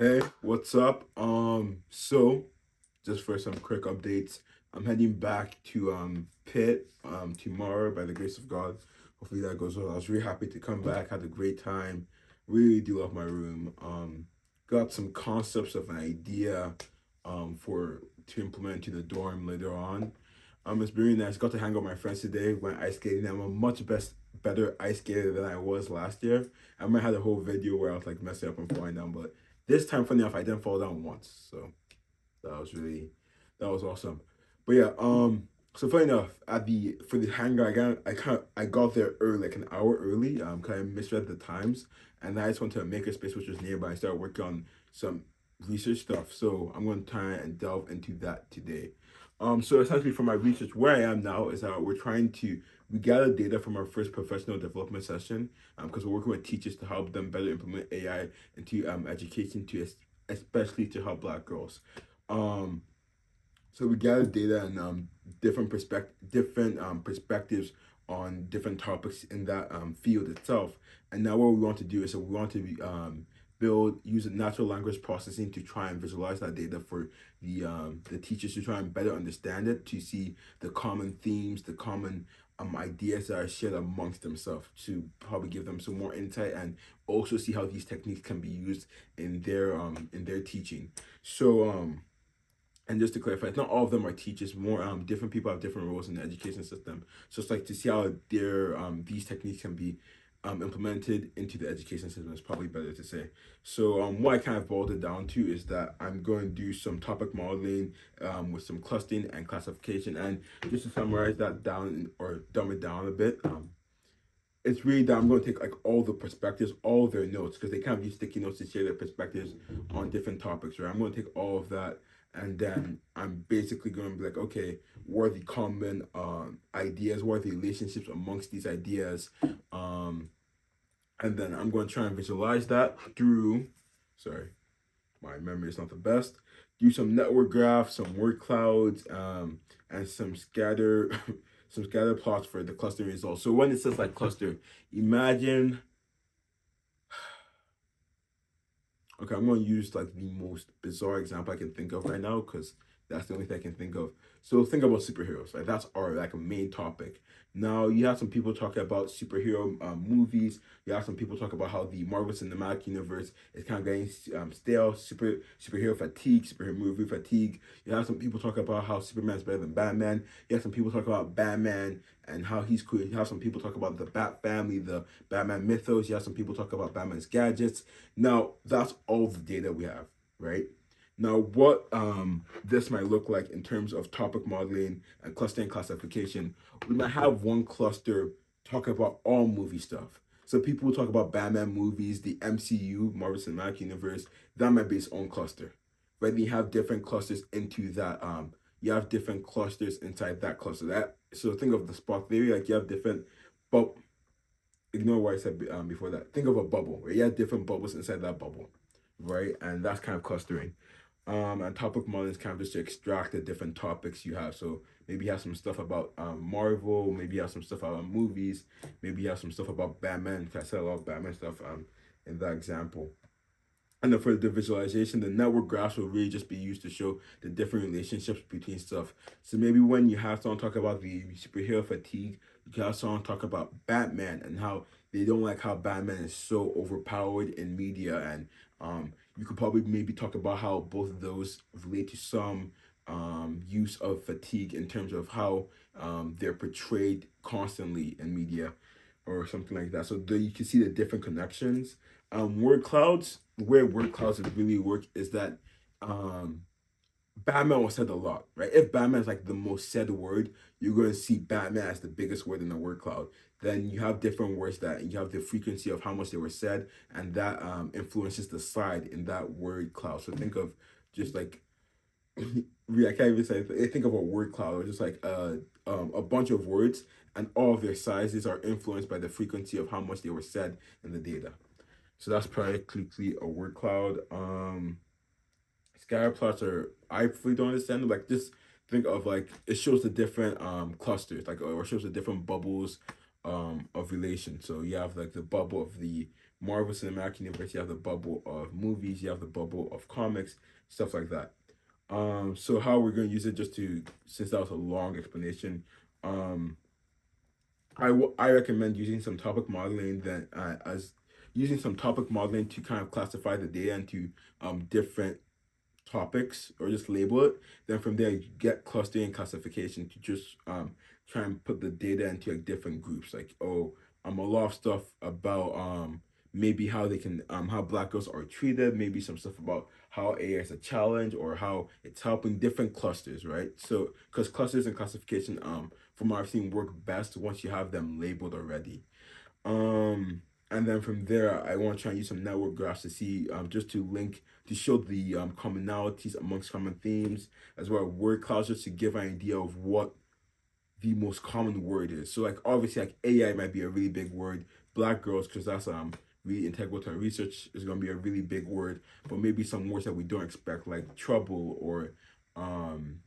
Hey, what's up? So just for some quick updates, I'm heading back to Pitt tomorrow by the grace of God. Hopefully that goes well. I was really happy to come back, had a great time. Really do love my room. Got some concepts of an idea for to implement to the dorm later on. It's very nice. Got to hang out with my friends today. Went ice skating. I'm a much better ice skater than I was last year. I might had a whole video where I was like messing up and falling down, but this time, funny enough, I didn't fall down once. So that was really that was awesome. But yeah, so funny enough, at the for the hangar, I got there early, like an hour early. Cause I misread the times, and I just went to a makerspace which was nearby. I started working on some research stuff. So I'm going to try and delve into that today. So essentially, for my research, where I am now is that we gather data from our first professional development session, because we're working with teachers to help them better implement AI into education especially to help Black girls. Um, so we gather data and different perspectives on different topics in that field itself. And now what we want to do is we want to build use natural language processing to try and visualize that data for the teachers to try and better understand it, to see the common themes, the common ideas that are shared amongst themselves, to probably give them some more insight and also see how these techniques can be used in their teaching. So and just to clarify, it's not all of them are teachers. More different people have different roles in the education system. So it's like to see how their these techniques can be implemented into the education system is probably better to say. So what I kind of boiled it down to is that I'm going to do some topic modeling with some clustering and classification. And just to summarize that down or dumb it down a bit, it's really that I'm going to take like all the perspectives, all their notes, because they kind of use sticky notes to share their perspectives on different topics, right? I'm going to take all of that, and then I'm basically going to be like, okay, what are the common ideas? What are the relationships amongst these ideas? And then I'm going to try and visualize that through, sorry, my memory is not the best. Do some network graphs, some word clouds, and some scatter some scatter plots for the cluster results. So when it says like cluster, imagine. Okay, I'm gonna use like the most bizarre example I can think of right now because that's the only thing I can think of. So think about superheroes, right? That's our like a main topic. Now you have some people talking about superhero movies. You have some people talk about how the Marvel Cinematic Universe is kind of getting stale, superhero fatigue, superhero movie fatigue. You have some people talk about how Superman's better than Batman. You have some people talk about Batman and how he's cool. You have some people talk about the Bat family, the Batman mythos. You have some people talk about Batman's gadgets. Now, that's all the data we have, right? Now, what this might look like in terms of topic modeling and clustering classification, we might have one cluster talk about all movie stuff. So people will talk about Batman movies, the MCU, Marvel Cinematic Universe. That might be its own cluster, right? You have different clusters into that. You have different clusters inside that cluster. That so think of the spot theory, like you have different, but ignore what I said before that. Think of a bubble, right? You have different bubbles inside that bubble, right? And that's kind of clustering. And topic modeling is kind of just to extract the different topics you have. So maybe you have some stuff about Marvel, maybe you have some stuff about movies, maybe you have some stuff about Batman. Because I said a lot of Batman stuff in that example. And then for the visualization, the network graphs will really just be used to show the different relationships between stuff. So maybe when you have someone talk about the superhero fatigue, you can have someone talk about Batman and how they don't like how Batman is so overpowered in media. And you could probably maybe talk about how both of those relate to some use of fatigue in terms of how they're portrayed constantly in media or something like that. So there you can see the different connections. Word clouds, where word clouds really work is that um, Batman was said a lot, right? If Batman is like the most said word, you're going to see Batman as the biggest word in the word cloud. Then you have different words that you have the frequency of how much they were said, and that influences the side in that word cloud. So think of just like I can't even say. Think of a word cloud, or just like a bunch of words, and all of their sizes are influenced by the frequency of how much they were said in the data. So that's practically a word cloud. Scatter plots are I really don't understand them. Like just think of like it shows the different clusters, like or shows the different bubbles of relation. So you have like the bubble of the Marvel Cinematic Universe, you have the bubble of movies, you have the bubble of comics, stuff like that. So how we're gonna use it, just to, since that was a long explanation, um, I recommend using some topic modeling, then as using some topic modeling to kind of classify the data into different topics, or just label it. Then from there you get clustering classification to just try and put the data into like different groups, like, oh, a lot of stuff about maybe how they can how black girls are treated, maybe some stuff about how AI is a challenge or how it's helping, different clusters, right? So because clusters and classification from what I've seen work best once you have them labeled already. And then from there, I want to try and use some network graphs to see, just to link, to show the commonalities amongst common themes, as well as word clouds, just to give an idea of what the most common word is. So like obviously like AI might be a really big word. Black girls, because that's really integral to our research, is gonna be a really big word. But maybe some words that we don't expect, like trouble or um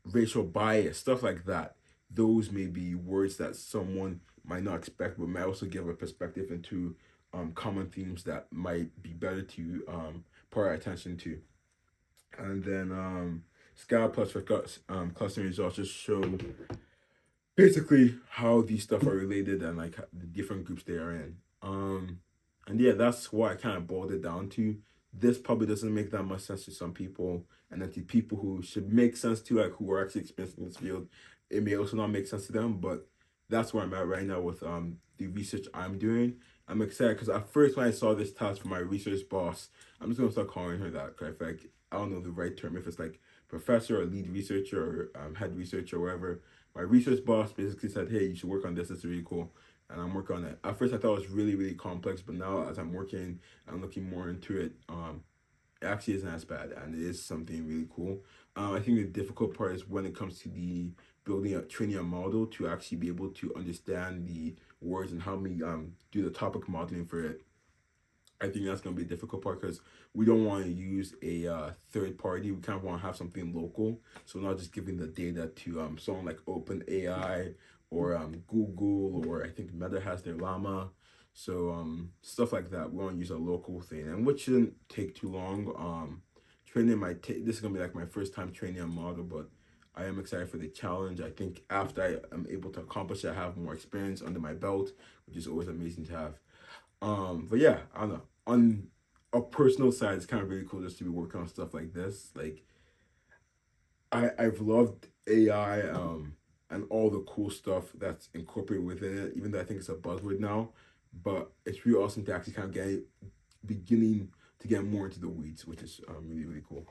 racial bias, stuff like that. Those may be words that someone might not expect, but might also give a perspective into common themes that might be better to put our attention to. And then Scout plus for clustering results just show basically how these stuff are related and like the different groups they are in. And yeah, that's what I kind of boiled it down to. This probably doesn't make that much sense to some people, and then to people who should make sense to, like who are actually experienced in this field, it may also not make sense to them. But that's where I'm at right now with the research I'm doing. I'm excited because at first when I saw this task from my research boss, I'm just gonna start calling her that. Cause I feel like I don't know the right term, if it's like professor or lead researcher or head researcher or whatever. My research boss basically said, "Hey, you should work on this. It's really cool," and I'm working on it. At first, I thought it was really, really complex, but now as I'm working and looking more into it, it actually isn't as bad, and it is something really cool. I think the difficult part is when it comes to the building a training a model to actually be able to understand the words and how we do the topic modeling for it. I think that's going to be a difficult part because we don't want to use a third party. We kind of want to have something local. So we're not just giving the data to someone like OpenAI or Google, or I think Meta has their Llama. So stuff like that. We want to use a local thing, and which shouldn't take too long. Training might take. This is gonna be like my first time training a model, but I am excited for the challenge. I think after I am able to accomplish it, I have more experience under my belt, which is always amazing to have. But yeah, I don't know. On a personal side, it's kind of really cool just to be working on stuff like this. Like I've loved AI and all the cool stuff that's incorporated within it, even though I think it's a buzzword now. But it's really awesome to actually kind of get beginning to get more into the weeds, which is really, really cool.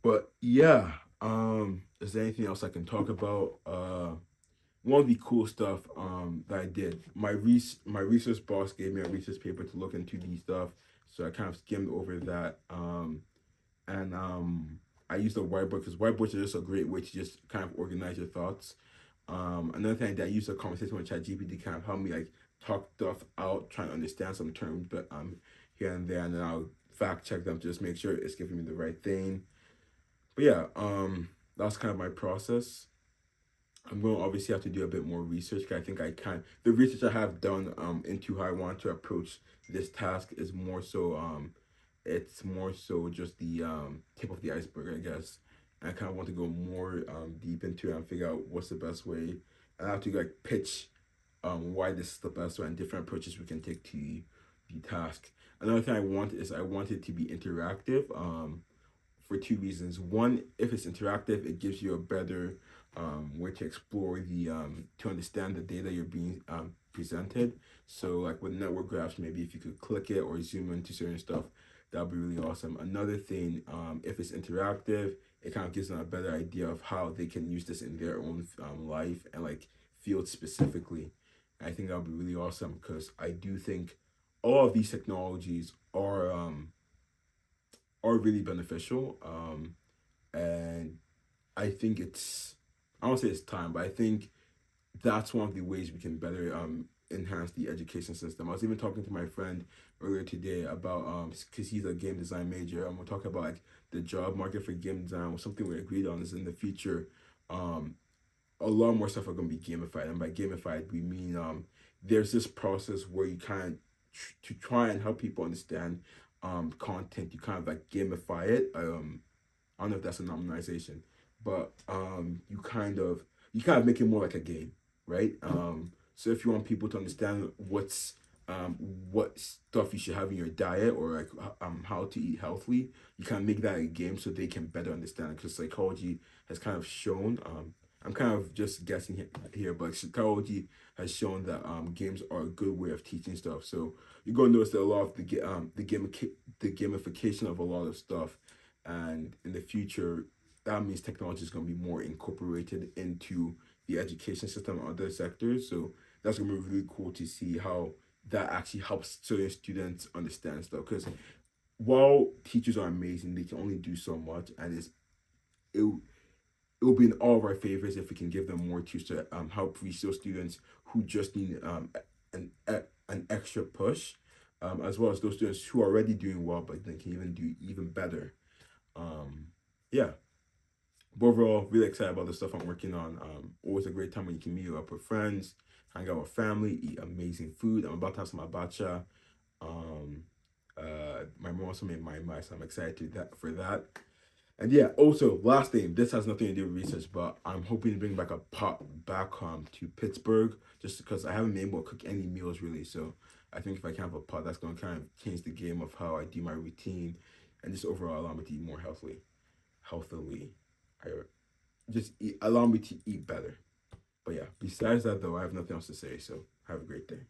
But yeah, is there anything else I can talk about? One of the cool stuff that I did, my research boss gave me a research paper to look into these stuff, so I kind of skimmed over that. And I used a whiteboard because whiteboards are just a great way to just kind of organize your thoughts. Another thing that I used a conversation with ChatGPT to kind of help me like talk stuff out, trying to understand some terms, but here and there, and then I'll fact check them to just make sure it's giving me the right thing. But yeah, that's kind of my process. I'm going to obviously have to do a bit more research. 'Cause I think I can. The research I have done into how I want to approach this task is more so it's more so just the tip of the iceberg, I guess. And I kind of want to go more deep into it and figure out what's the best way. And I have to like pitch why this is the best way and different approaches we can take to the task. Another thing I want is I want it to be interactive. For two reasons. One, if it's interactive, it gives you a better way to explore the to understand the data you're being presented. So like with network graphs, maybe if you could click it or zoom into certain stuff, that'd be really awesome. Another thing, if it's interactive, it kind of gives them a better idea of how they can use this in their own life and like field specifically. And I think that would be really awesome because I do think all of these technologies are really beneficial. And I think I don't say it's time, but I think that's one of the ways we can better enhance the education system. I was even talking to my friend earlier today about because he's a game design major, and we're talking about like the job market for game design. Something we agreed on is in the future, um, a lot more stuff are gonna be gamified, and by gamified we mean there's this process where you kind to try and help people understand content. You kind of like gamify it. I don't know if that's a nominalization, but you kind of make it more like a game, right? So if you want people to understand what stuff you should have in your diet, or like how to eat healthily, you kind of make that a game so they can better understand it. Because psychology has kind of shown, I'm kind of just guessing here, but psychology has shown that games are a good way of teaching stuff. So you're gonna notice that a lot of the gamification of a lot of stuff, and in the future, that means technology is gonna be more incorporated into the education system and other sectors. So that's gonna be really cool to see how that actually helps certain students understand stuff. Because while teachers are amazing, they can only do so much, and it it will be in all of our favors if we can give them more tools to help reach those students who just need an extra push, as well as those students who are already doing well but they can even do even better. Um, yeah, but overall, really excited about the stuff I'm working on. Always a great time when you can meet up with friends, hang out with family, eat amazing food. I'm about to have some abacha. Um, my mom also made my mice. So I'm excited for that. And yeah, also last thing, this has nothing to do with research, but I'm hoping to bring back a pot back home to Pittsburgh, just because I haven't been able to cook any meals really. So I think if I can have a pot, that's gonna kind of change the game of how I do my routine, and just overall allow me to eat more healthily. I just allow me to eat better. But yeah, besides that though, I have nothing else to say. So have a great day.